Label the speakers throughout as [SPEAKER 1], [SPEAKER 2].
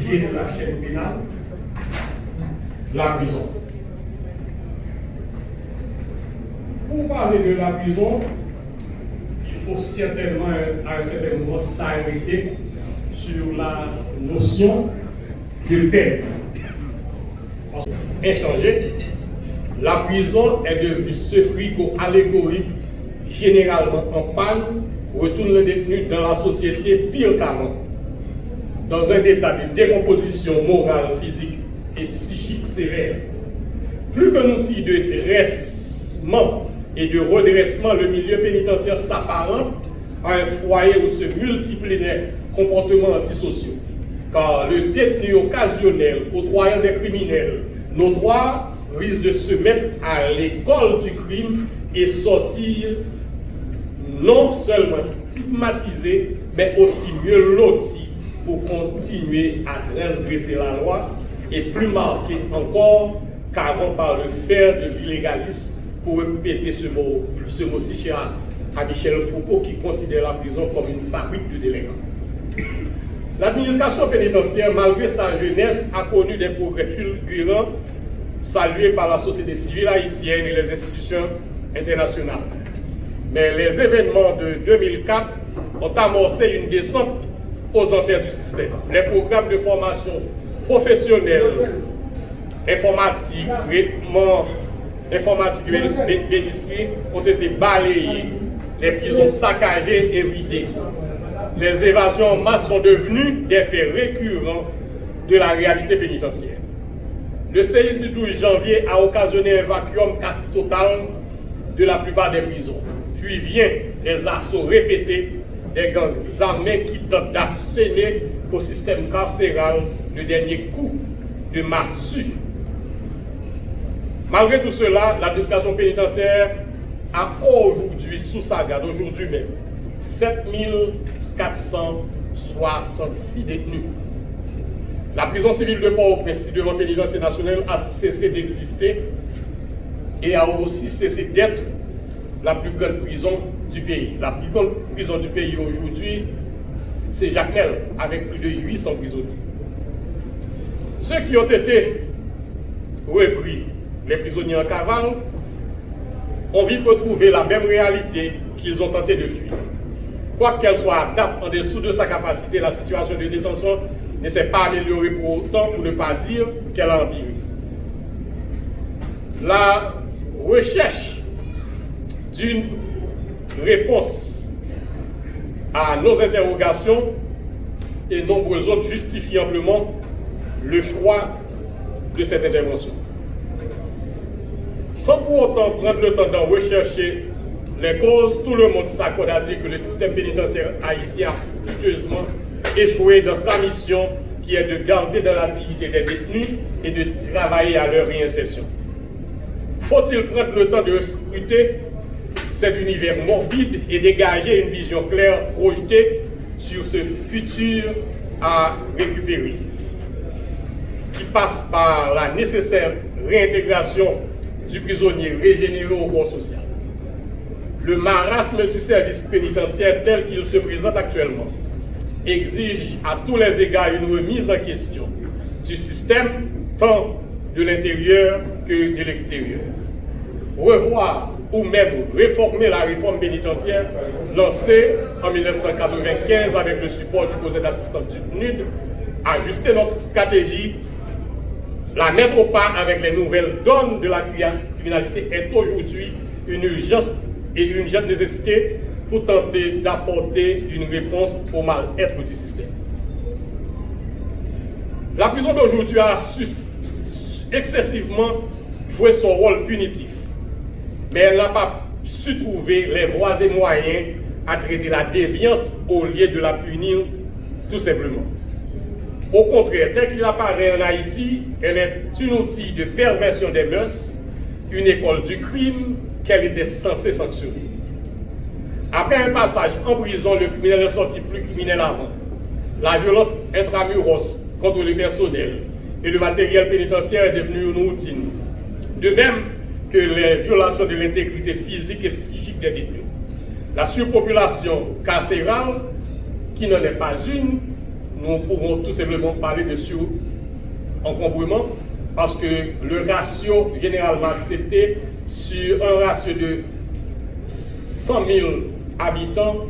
[SPEAKER 1] piliers de la chaîne pénale, la prison. Pour parler de la prison, il faut certainement à un certain moment s'arrêter sur la notion de peine. Inchangé, la prison est devenue ce frigo allégorique généralement en panne, retourne le détenu dans la société pire qu'avant, dans un état de décomposition morale, physique et psychique sévère. Plus qu'un outil de dressement et de redressement, le milieu pénitentiaire s'apparente à un foyer où se multiplient des comportements antisociaux. Car le détenu occasionnel, côtoyant des criminels notoires, risque de se mettre à l'école du crime et sortir non seulement stigmatisé, mais aussi mieux loti pour continuer à transgresser la loi et plus marqué encore qu'avant par le fer de l'illégalisme, pour répéter ce mot si cher à Michel Foucault qui considère la prison comme une fabrique de délinquants. L'administration pénitentiaire, malgré sa jeunesse, a connu des progrès fulgurants salués par la société civile haïtienne et les institutions internationales. Mais les événements de 2004 ont amorcé une descente aux enfers du système. Les programmes de formation professionnelle, informatique, traitement informatique et bénisserie ont été balayés, les prisons saccagées et vidées. Les évasions en masse sont devenues des faits récurrents de la réalité pénitentiaire. Le séisme du 12 janvier a occasionné un vacuum quasi total de la plupart des prisons. Puis vient les assauts répétés des gangs armés qui tentent d'asséner au système carcéral le dernier coup de massue. Malgré tout cela, l'administration pénitentiaire a aujourd'hui, sous sa garde, aujourd'hui même, 7466 détenus. La prison civile de Port-au-Prince, devant le pénitencier national, a cessé d'exister et a aussi cessé d'être la plus grande prison du pays. La plus grande prison du pays aujourd'hui, c'est Jacmel, avec plus de 800 prisonniers. Ceux qui ont été repris, les prisonniers en cavale, ont vite retrouvé la même réalité qu'ils ont tenté de fuir. Quoi qu'elle soit adaptée en dessous de sa capacité, la situation de détention ne s'est pas améliorée pour autant, pour ne pas dire qu'elle a empiré. La recherche d'une réponse à nos interrogations et nombreux autres justifient amplement le choix de cette intervention. Sans pour autant prendre le temps d'en rechercher les causes, tout le monde s'accorde à dire que le système pénitentiaire haïtien a piteusement échoué dans sa mission qui est de garder dans la dignité des détenus et de travailler à leur réinsertion. Faut-il prendre le temps de scruter cet univers morbide et dégager une vision claire projetée sur ce futur à récupérer, qui passe par la nécessaire réintégration du prisonnier régénéré au corps social. Le marasme du service pénitentiaire tel qu'il se présente actuellement exige à tous les égards une remise en question du système, tant de l'intérieur que de l'extérieur. Revoir ou même réformer la réforme pénitentiaire lancée en 1995 avec le support du conseil d'assistance du PNUD, ajuster notre stratégie, la mettre au pas avec les nouvelles donnes de la criminalité est aujourd'hui une urgence et une urgente nécessité pour tenter d'apporter une réponse au mal-être du système. La prison d'aujourd'hui a excessivement joué son rôle punitif, mais elle n'a pas su trouver les voies et moyens à traiter la déviance au lieu de la punir tout simplement. Au contraire, tel qu'il apparaît en Haïti, elle est un outil de perversion des mœurs, une école du crime qu'elle était censée sanctionner. Après un passage en prison, le criminel est sorti plus criminel avant. La violence intramuros contre le personnel et le matériel pénitentiaire est devenue une routine. De même que les violations de l'intégrité physique et psychique des détenus. La surpopulation carcérale, qui n'en est pas une, nous pouvons tout simplement parler de surencombrement parce que le ratio généralement accepté sur un ratio de 100 000 habitants,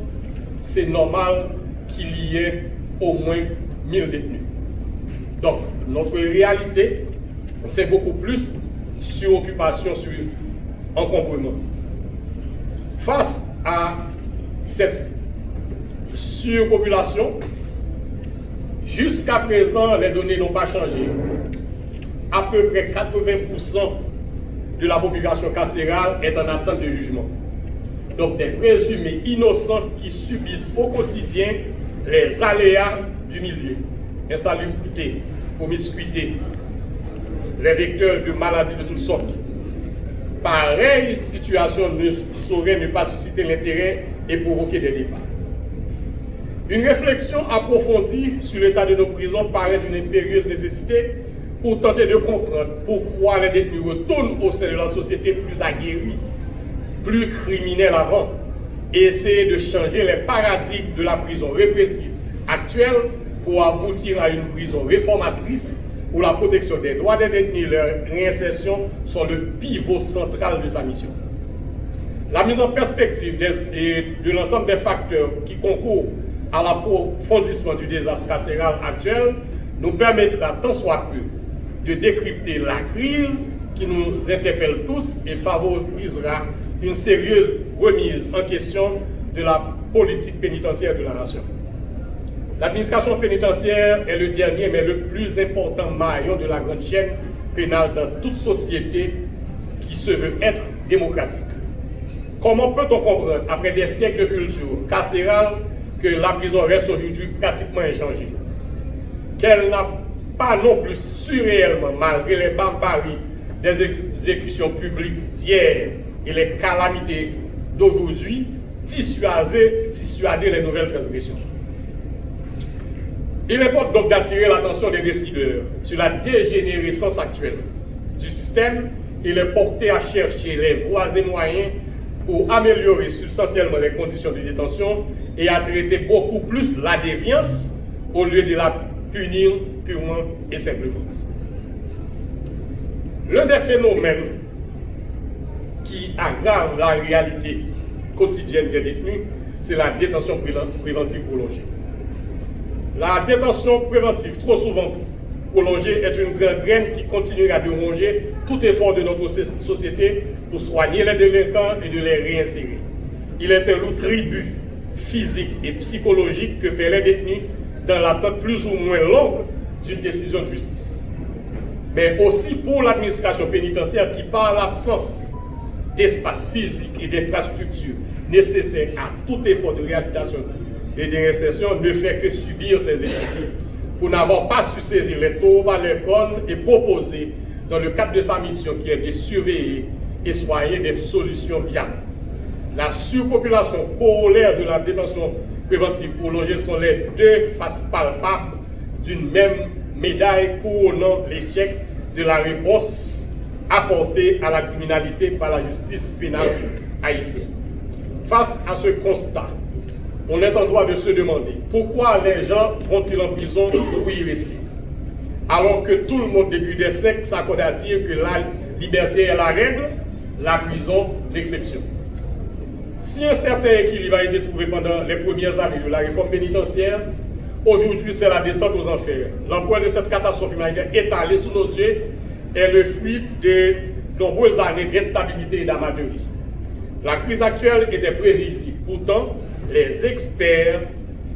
[SPEAKER 1] c'est normal qu'il y ait au moins 1000 détenus. Donc, notre réalité, c'est beaucoup plus suroccupation, sur encombrement. Face à cette surpopulation, jusqu'à présent, les données n'ont pas changé. À peu près 80% de la population carcérale est en attente de jugement. Donc des présumés innocents qui subissent au quotidien les aléas du milieu, insalubrité, promiscuité, les vecteurs de maladies de toutes sortes. Pareille situation ne saurait ne pas susciter l'intérêt et provoquer des débats. Une réflexion approfondie sur l'état de nos prisons paraît d'une impérieuse nécessité pour tenter de comprendre pourquoi les détenus retournent au sein de la société plus aguerris, plus criminels avant, et essayer de changer les paradigmes de la prison répressive actuelle pour aboutir à une prison réformatrice où la protection des droits des détenus et leur réinsertion sont le pivot central de sa mission. La mise en perspective de l'ensemble des facteurs qui concourent à l'approfondissement du désastre carcéral actuel nous permettra tant soit peu de décrypter la crise qui nous interpelle tous et favorisera une sérieuse remise en question de la politique pénitentiaire de la nation. L'administration pénitentiaire est le dernier mais le plus important maillon de la grande chaîne pénale dans toute société qui se veut être démocratique. Comment peut-on comprendre, après des siècles de culture carcérale, que la prison reste aujourd'hui pratiquement inchangée? Qu'elle n'a pas non plus su réellement, malgré les barbaries des exécutions publiques d'hier et les calamités d'aujourd'hui, dissuader les nouvelles transgressions. Il importe donc d'attirer l'attention des décideurs sur la dégénérescence actuelle du système et les porter à chercher les voies et moyens pour améliorer substantiellement les conditions de détention et à traiter beaucoup plus la déviance au lieu de la punir purement et simplement. L'un des phénomènes qui aggrave la réalité quotidienne des détenus, c'est la détention préventive prolongée. La détention préventive, trop souvent prolongée, est une graine qui continuera de ronger tout effort de notre société pour soigner les délinquants et de les réinsérer. Il est un lourd tribut physique et psychologique que paient les détenus dans l'attente plus ou moins longue d'une décision de justice. Mais aussi pour l'administration pénitentiaire qui, par l'absence d'espace physique et d'infrastructures nécessaires à tout effort de réhabilitation et de réinsertion, ne fait que subir ces effets. Pour n'avoir pas su saisir les taureaux à les cornes et proposer, dans le cadre de sa mission qui est de surveiller et soigner des solutions viables. La surpopulation corollaire de la détention préventive prolongée sont les deux faces palpables d'une même médaille couronnant l'échec de la réponse apportée à la criminalité par la justice pénale haïtienne. Face à ce constat, on est en droit de se demander pourquoi les gens vont-ils en prison pour y rester, alors que tout le monde depuis des siècles s'accorde à dire que la liberté est la règle, la prison l'exception. Si un certain équilibre a été trouvé pendant les premières années de la réforme pénitentiaire, aujourd'hui c'est la descente aux enfers. L'ampleur de cette catastrophe humanitaire étalée sous nos yeux est le fruit de nombreuses années d'instabilité et d'amateurisme. La crise actuelle était prévisible, pourtant les experts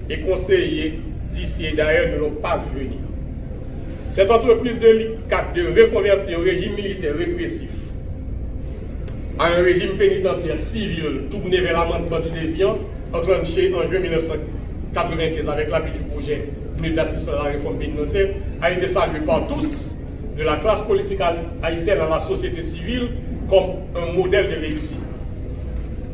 [SPEAKER 1] et conseillers d'ici et d'ailleurs ne l'ont pas vu venir. Cette entreprise délicate de reconvertir au régime militaire répressif à un régime pénitentiaire civil tourné vers l'amendement du déviant, enclenché en juin 1995 avec l'appui du projet d'assistance à la réforme pénitentiaire, a été salué par tous, de la classe politique haïtienne à la société civile, comme un modèle de réussite.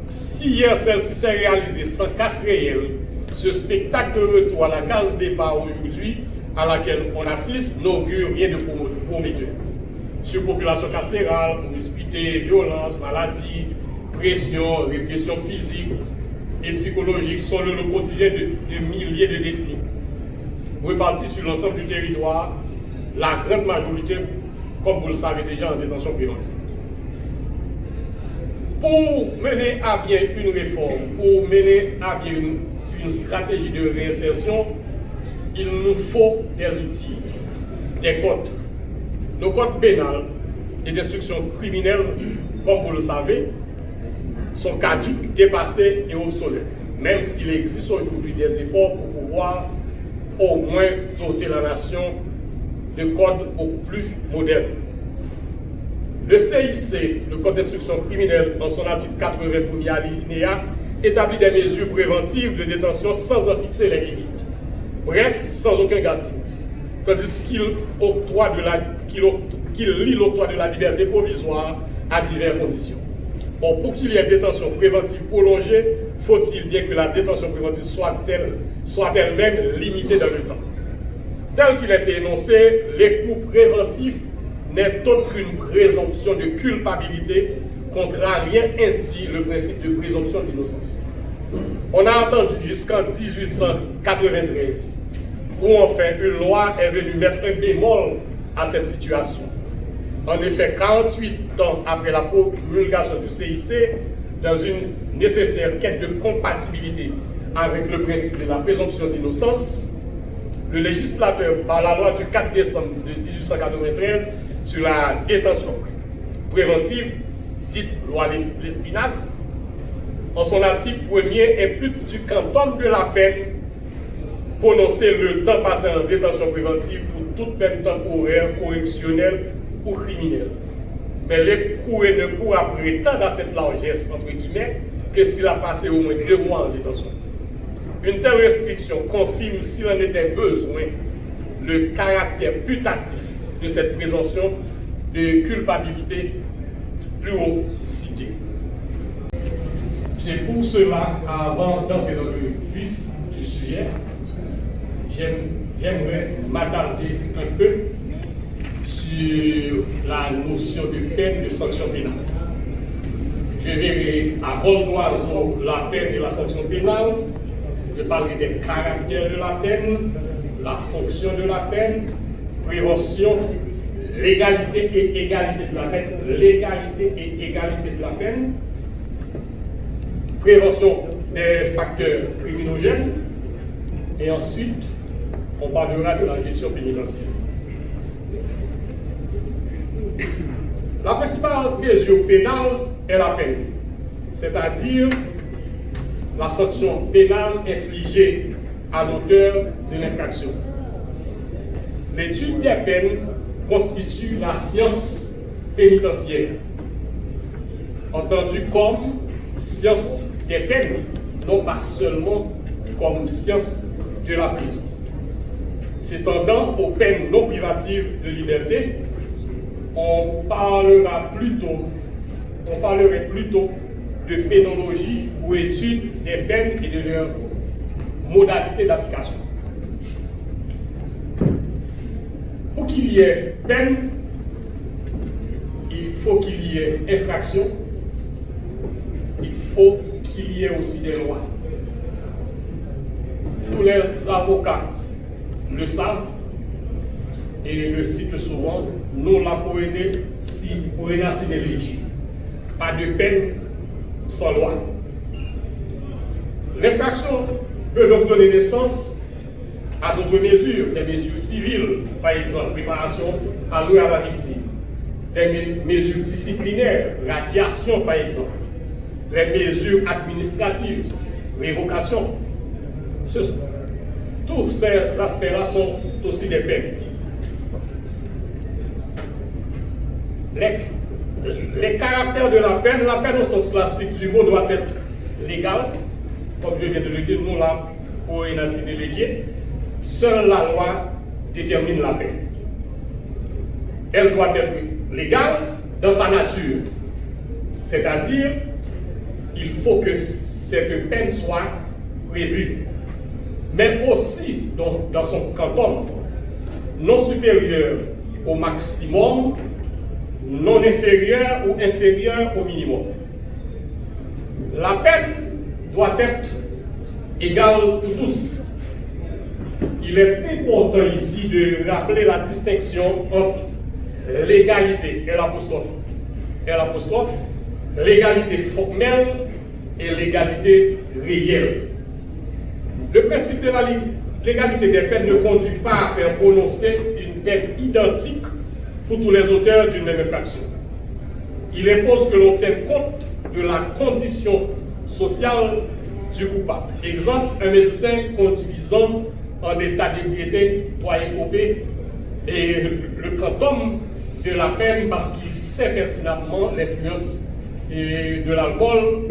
[SPEAKER 1] Si hier celle-ci s'est réalisée sans casse réelle, ce spectacle de retour à la case départ aujourd'hui, à laquelle on assiste, n'augure rien de prometteur. Surpopulation carcérale, promiscuité, violence, maladie, pression, répression physique et psychologique sont le quotidien de milliers de détenus. repartis sur l'ensemble du territoire, la grande majorité, comme vous le savez déjà, en détention préventive. Pour mener à bien une réforme, pour mener à bien une stratégie de réinsertion, il nous faut des outils, des codes. Nos codes pénals et d'instruction criminelle, comme vous le savez, sont caducs, dépassés et obsolètes, même s'il existe aujourd'hui des efforts pour pouvoir au moins doter la nation de codes beaucoup plus modernes. Le CIC, le Code d'instruction criminelle, dans son article 80 premier alinéa, établit des mesures préventives de détention sans en fixer les limites. Bref, sans aucun garde-fou. Tandis qu'il lie l'octroi de la liberté provisoire à diverses conditions. Or, pour qu'il y ait détention préventive prolongée, faut-il bien que la détention préventive soit elle-même limitée dans le temps. Tel qu'il a été énoncé, l'écoute préventif n'est autre qu'une présomption de culpabilité, contrariant ainsi le principe de présomption d'innocence. On a attendu jusqu'en 1893, où enfin une loi est venue mettre un bémol à cette situation. En effet, 48 ans après la promulgation du CIC, dans une nécessaire quête de compatibilité avec le principe de la présomption d'innocence, le législateur, par la loi du 4 décembre de 1893 sur la détention préventive, dite loi Lespinasse, en son article 1er impute du quantum de la peine prononcé le temps passé en détention préventive pour toute peine temporaire, correctionnelle ou criminelle. Mais l'écroué ne pourra prétendre à cette largesse, entre guillemets, que s'il a passé au moins 2 mois en détention. Une telle restriction confirme, s'il en était besoin, le caractère putatif de cette présomption de culpabilité plus haut citée. C'est pour cela, avant d'entrer dans le vif du sujet, j'aimerais m'attarder un peu sur la notion de peine de sanction pénale. Je verrai à vol d'oiseau la peine et la sanction pénale. Je parlerai des caractères de la peine, la fonction de la peine, prévention, légalité et égalité de la peine, légalité et égalité de la peine, prévention des facteurs criminogènes, et ensuite, on parlera de la gestion pénitentiaire. La principale mesure pénale est la peine, c'est-à-dire la sanction pénale infligée à l'auteur de l'infraction. L'étude des peines constitue la science pénitentiaire, entendue comme science des peines, non pas seulement comme science de la prison. S'étendant aux peines non privatives de liberté, on parlerait plutôt de pénologie ou étude des peines et de leurs modalités d'application. Pour qu'il y ait peine, il faut qu'il y ait infraction, il faut qu'il y ait aussi des lois. Tous les avocats le savent et le citent souvent, nous la poénée si légit. Pas de peine sans loi. L'infraction peut donc donner naissance à d'autres mesures, des mesures civiles, par exemple, préparation allouée à la victime, des mesures disciplinaires, radiation par exemple, les mesures administratives, révocation. Tous ces aspects-là sont aussi des peines. Les caractères de la peine au sens classique du mot doit être légale, comme je viens de le dire, nous là, pour une ainsi déléguée, seule la loi détermine la peine. Elle doit être légale dans sa nature, c'est-à-dire, il faut que cette peine soit prévue, mais aussi dans son quantum, non supérieur au maximum, non inférieur ou inférieur au minimum. La peine doit être égale pour tous. il est important ici de rappeler la distinction entre l'égalité, l'égalité formelle et l'égalité réelle. Le principe de l'égalité des peines ne conduit pas à faire prononcer une peine identique pour tous les auteurs d'une même infraction. Il impose que l'on tienne compte de la condition sociale du coupable. Exemple, un médecin conduisant en état d'ébriété doit écoper et le quantum de la peine parce qu'il sait pertinemment l'influence de l'alcool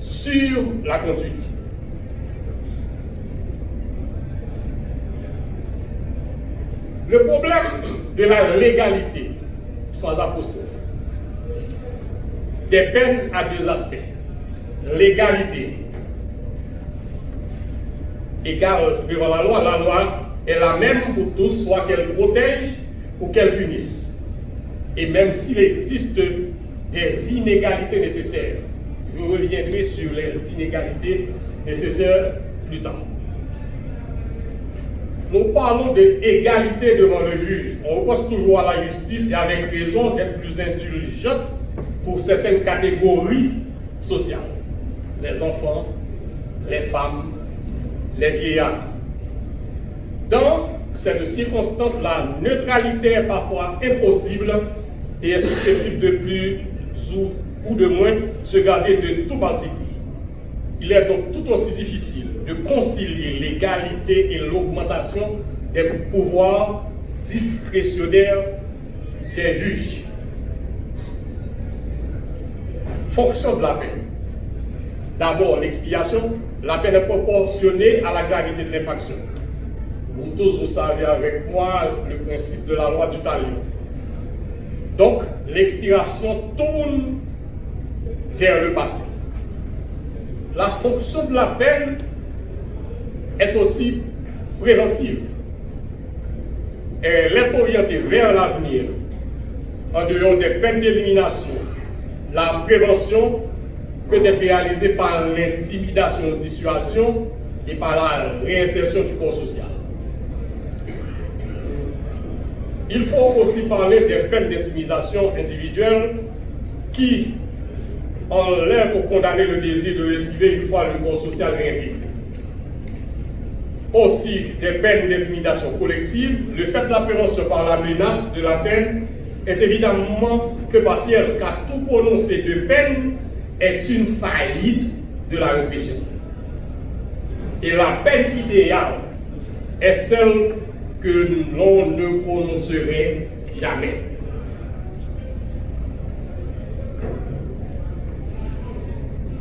[SPEAKER 1] sur la conduite. Le problème de la légalité, sans apostrophe, des peines à deux aspects. L'égalité égale devant la loi est la même pour tous, soit qu'elle protège ou qu'elle punisse. Et même s'il existe des inégalités nécessaires, je reviendrai sur les inégalités nécessaires plus tard. Nous parlons d'égalité devant le juge. On reproche toujours à la justice et avec raison d'être plus indulgente pour certaines catégories sociales. Les enfants, les femmes, les vieillards. Dans cette circonstance, la neutralité est parfois impossible et est susceptible de plus ou de moins se garder de tout parti. Il est donc tout aussi difficile de concilier l'égalité et l'augmentation des pouvoirs discrétionnaires des juges. Fonction de la peine. D'abord, l'expiation. La peine est proportionnée à la gravité de l'infraction. Vous tous, vous savez avec moi le principe de la loi du talion. Donc, l'expiration tourne vers le passé. La fonction de la peine est aussi préventive. Elle est orientée vers l'avenir. En dehors des peines d'élimination, la prévention peut être réalisée par l'intimidation, dissuasion et par la réinsertion du corps social. Il faut aussi parler des peines d'intimidation individuelle qui enlèvent ou condamnent le désir de récidiver une fois le corps social réintégré. Aussi, des peines d'intimidation collective, le fait de la prévention par la menace de la peine est évidemment que partiel, car tout prononcé de peine est une faillite de la répression. Et la peine idéale est celle que l'on ne prononcerait jamais.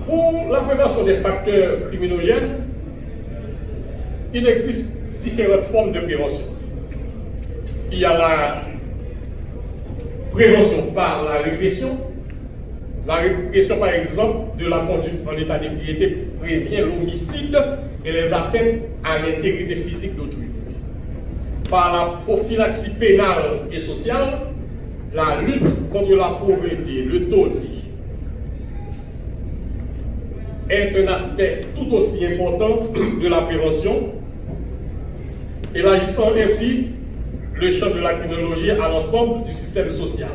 [SPEAKER 1] Pour la prévention des facteurs criminogènes, il existe différentes formes de prévention. Il y a la prévention par la répression. La répression, par exemple, de la conduite en état d'ébriété prévient l'homicide et les atteintes à l'intégrité physique d'autrui. Par la prophylaxie pénale et sociale, la lutte contre la pauvreté, le taudis, est un aspect tout aussi important de la prévention, élargissant ainsi le champ de la criminologie à l'ensemble du système social.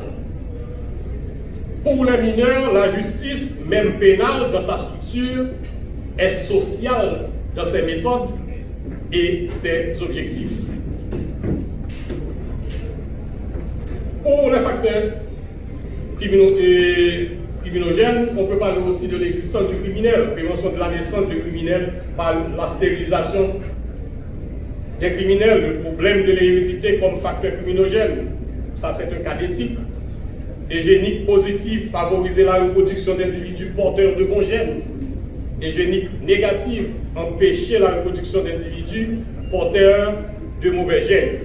[SPEAKER 1] Pour les mineurs, la justice, même pénale dans sa structure, est sociale dans ses méthodes et ses objectifs. Pour les facteurs criminogènes, on peut parler aussi de l'existence du criminel, prévention de la naissance du criminel par la stérilisation des criminels, le problème de l'hérédité comme facteur criminogène, ça c'est un cas d'éthique. Eugénique positive, favoriser la reproduction d'individus porteurs de bons gènes. Eugénique négative, empêcher la reproduction d'individus porteurs de mauvais gènes.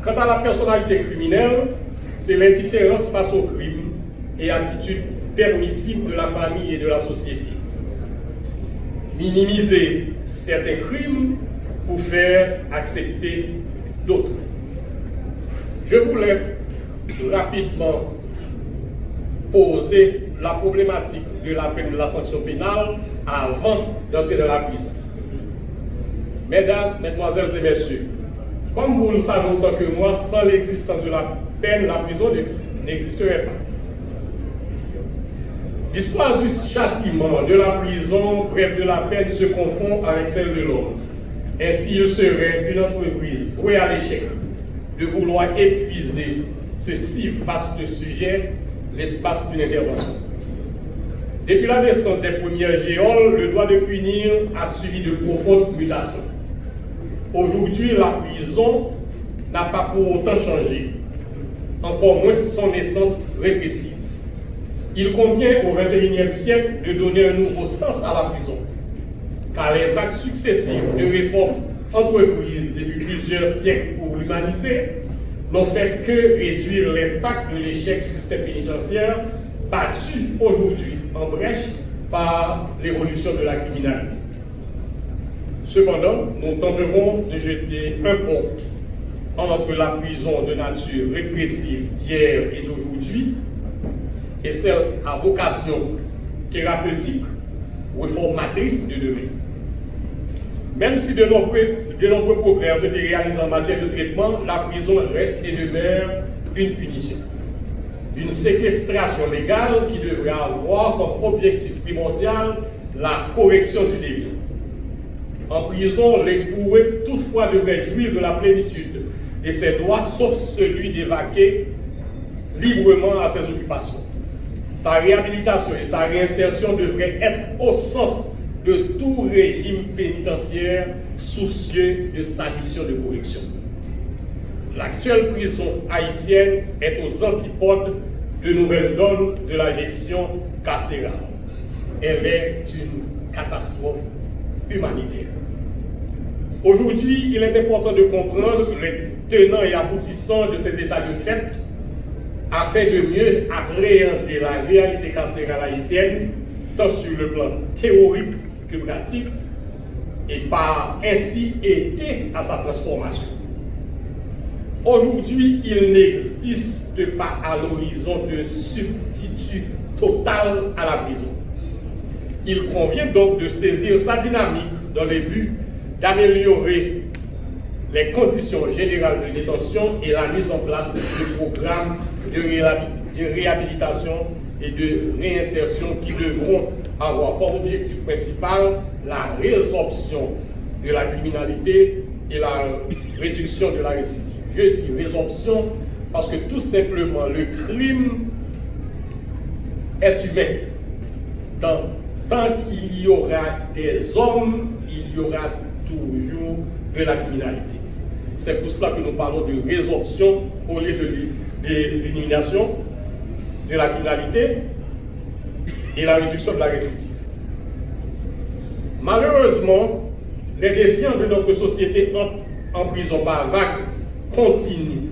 [SPEAKER 1] Quant à la personnalité criminelle, c'est l'indifférence face au crime et attitude permissible de la famille et de la société. Minimiser certains crimes pour faire accepter d'autres. Je voulais rapidement poser la problématique de la peine de la sanction pénale avant d'entrer dans la prison. Mesdames, Mesdemoiselles et Messieurs, comme vous le savez autant que moi, sans l'existence de la peine, la prison n'existerait pas. L'histoire du châtiment, de la prison, bref de la peine, se confond avec celle de l'homme. Ainsi, il serait une entreprise vouée à l'échec de vouloir épuiser ce si vaste sujet, l'espace d'une intervention. Depuis la naissance des premières géoles, le droit de punir a suivi de profondes mutations. Aujourd'hui, la prison n'a pas pour autant changé, encore moins son essence répressive. Il convient au XXIe siècle de donner un nouveau sens à la prison, car les vagues successives de réformes entreprises depuis plusieurs siècles pour l'humaniser n'ont fait que réduire l'impact de l'échec du système pénitentiaire, battu aujourd'hui en brèche par l'évolution de la criminalité. Cependant, nous tenterons de jeter un pont entre la prison de nature répressive d'hier et d'aujourd'hui et celle à vocation thérapeutique ou réformatrice de demain. Même si de nombreux progrès ont été réalisés en matière de traitement, la prison reste et demeure une punition. Une séquestration légale qui devrait avoir comme objectif primordial la correction du déviant. En prison, l'écroué toutefois devrait jouir de la plénitude de ses droits, sauf celui d'évaquer librement à ses occupations. Sa réhabilitation et sa réinsertion devraient être au centre de tout régime pénitentiaire soucieux de sa mission de correction. L'actuelle prison haïtienne est aux antipodes de nouvelles donnes de la gestion carcérale. Elle est une catastrophe humanitaire. Aujourd'hui, il est important de comprendre les tenants et aboutissants de cet état de fait afin de mieux appréhender la réalité carcérale haïtienne, tant sur le plan théorique que pratique, et par ainsi aider à sa transformation. Aujourd'hui, il n'existe pas à l'horizon de substitut total à la prison. Il convient donc de saisir sa dynamique dans le but d'améliorer les conditions générales de détention et la mise en place de programmes de réhabilitation et de réinsertion qui devront avoir comme objectif principal la résorption de la criminalité et la réduction de la récidive. Je dis résorption parce que tout simplement le crime est humain. Tant qu'il y aura des hommes, il y aura toujours de la criminalité. C'est pour cela que nous parlons de résorption au lieu de l'élimination de la criminalité et la réduction de la récidive. Malheureusement, les défiants de notre société en prison par vague continuent